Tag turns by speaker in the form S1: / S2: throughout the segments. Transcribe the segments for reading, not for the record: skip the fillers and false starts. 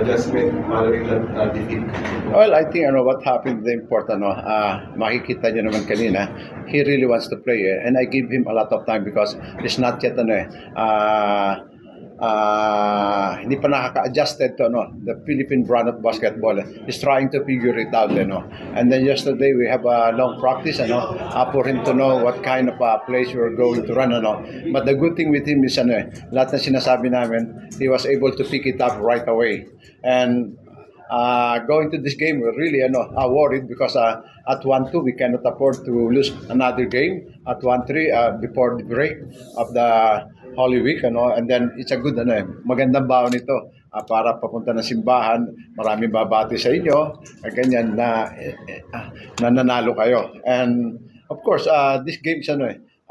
S1: adjustment following that defeat?
S2: Well, I think what happened the important makikita niyo naman kanina, he really wants to play and I give him a lot of time because it's not yet hindi pa nakaka-adjusted to the Philippine brand of basketball. He's trying to figure it out, And then yesterday we have a long practice, for him to know what kind of plays we're going to run, But the good thing with him is, lahat na sinasabi namin, he was able to pick it up right away. And going to this game, we're really worried because at 1-2 we cannot afford to lose another game. At 1-3 before the break of the Holy Week, and then it's a good magandang baon ito para papunta ng simbahan. Maraming babati sa inyo, ganyan na nananalo kayo. And of course, this game is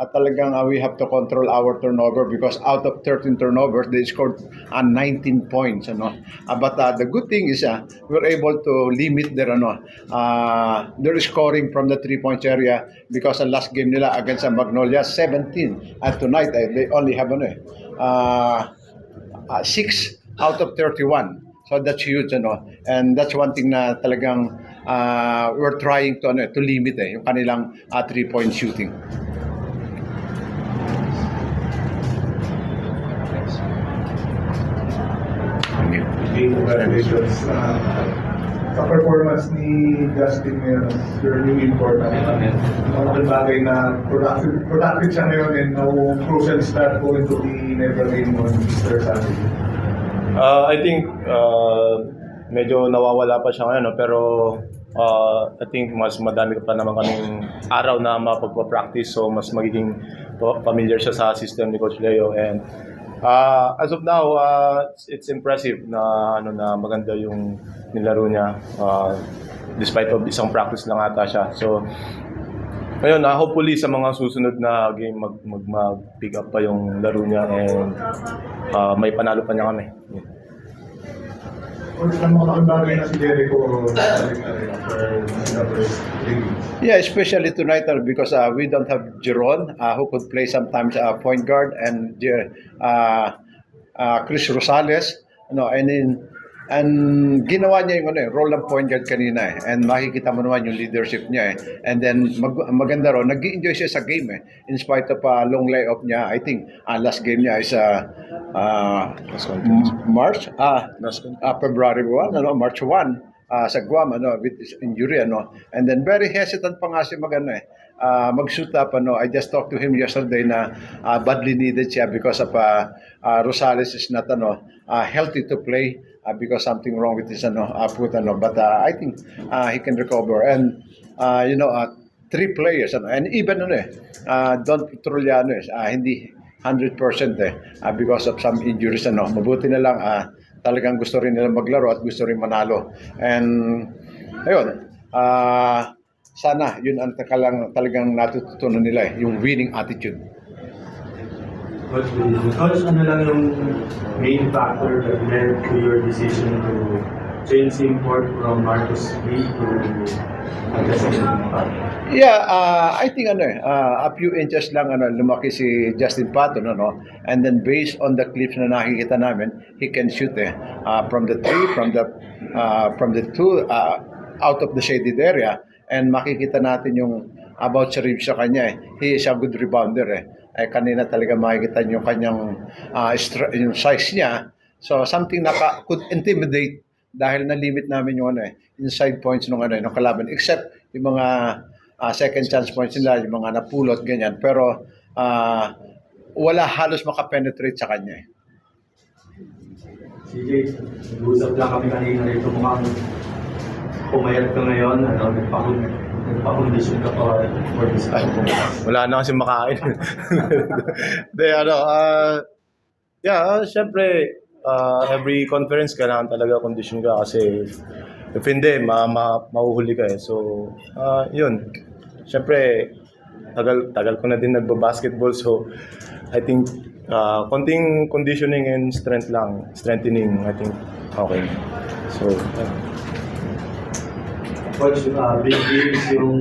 S2: talagang we have to control our turnover because out of 13 turnovers, they scored 19 points. But the good thing is we're able to limit their scoring from the 3-point area because the last game nila against Magnolia, 17. And tonight, they only have 6 out of 31. So that's huge, And that's one thing na talagang we're trying to limit yung kanilang 3-point shooting.
S3: Congratulations sa performance ni Justin ngayon. Really important. Malaking bagay na productive siya ngayon and now crucial start going to be never game on Easter Sunday.
S4: I think medyo nawawala pa siya ngayon, pero I think mas madami pa naman kaming araw na mapagpa-practice, so mas magiging familiar siya sa system ni Coach Leo. And as of now, it's impressive na na maganda yung nilaro niya despite of isang practice lang ata siya. So ayun, hopefully sa mga susunod na game mag-pick up pa yung laro niya and may panalo pa niya kami.
S2: Yeah, especially tonight because we don't have Jeron who could play sometimes point guard and Chris Rosales, and ginawa niya yung role ng point guard kanina and makikita mo naman yung leadership niya and then maganda ron, nag-enjoy siya sa game in spite of long layoff niya. I think last game niya is March February 1, March 1 sa Guam with his injury and then very hesitant pa nga siya mag-shoot up. I just talked to him yesterday na badly needed siya because of Rosales is not healthy to play because something wrong with his foot but I think he can recover and 3 players and even Don Petroliano hindi 100% because of some injuries mabuti na lang talagang gusto rin nila maglaro at gusto rin manalo and ayun sana yun ang talagang natututunan nila yung winning attitude.
S5: Coach, ano lang yung main factor that led to your decision to change import from Marcus Lee to Justin?
S2: Yeah, I think a few inches lang lumaki si Justin Patton and then based on the clips na nakikita namin, he can shoot from the 3, from the 2 out of the shaded area and makikita natin yung about sa ribs sa kanya he is a good rebounder kanina talaga makikita niyo yung kanyang yung size niya, so something na could intimidate dahil na-limit namin yung inside points ng kalaban except yung mga second chance points nila, yung mga napulot ganyan, pero wala halos makapenetrate sa kanya
S5: CJ, nag-usap lang kami kanina rito mukhang pumayat ka ngayon, nagpakondisyon ka pa for this time.
S4: Wala na kasi makain. Syempre, every conference kailangan talaga condition ka kasi if hindi, mahuhuli ka So, yun. Syempre, tagal ko na din nagba-basketball, so I think konting conditioning and strengthening, I think okay. So,
S5: Coach, big games yung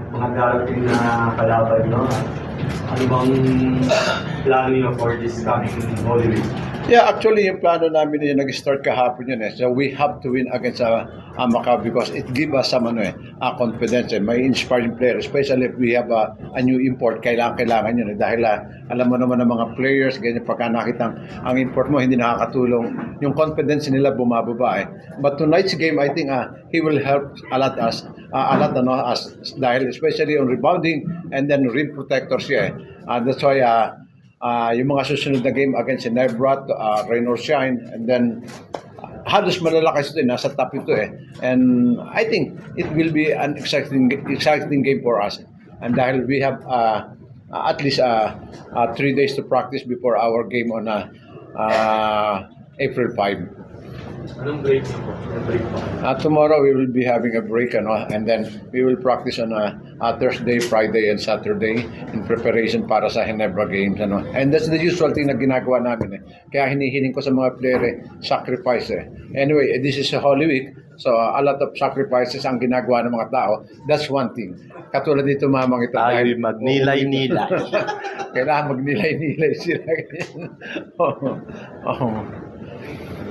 S5: mga darating na kalaban, Ano bang plano niyo for this coming Holy Week?
S2: Yeah, actually, yung plano namin yung nag-start kahapon yun eh. So we have to win against Macau because it gives us some confidence. May inspiring player, especially if we have a new import. Kailangan yun eh. Dahil alam mo naman ng mga players, ganyan pagka nakita ang import mo, hindi nakakatulong. Yung confidence nila bumababa eh. But tonight's game, I think he will help a lot us. Dahil especially on rebounding and then rim protector siya eh. That's why yung mga susunod na game against Nebrat, Rain or Shine, and then halos malalakas ito, nasa top ito eh. And I think it will be an exciting game for us. And dahil we have at least 3 days to practice before our game on April 5.
S5: Anong break na po? Anong break po?
S2: Tomorrow we will be having a break and then we will practice on Thursday, Friday, and Saturday in preparation para sa Ginebra Games. And that's the usual thing na ginagawa namin eh. Kaya hinihiling ko sa mga player sacrifice eh. Anyway, this is a Holy Week, so a lot of sacrifices ang ginagawa ng mga tao. That's one thing. Katulad dito mamang ito.
S4: Tayo magnilay-nilay.
S2: Kailangan magnilay-nilay sila.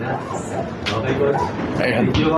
S5: Okay, coach.
S2: Ayan.
S5: Thank you.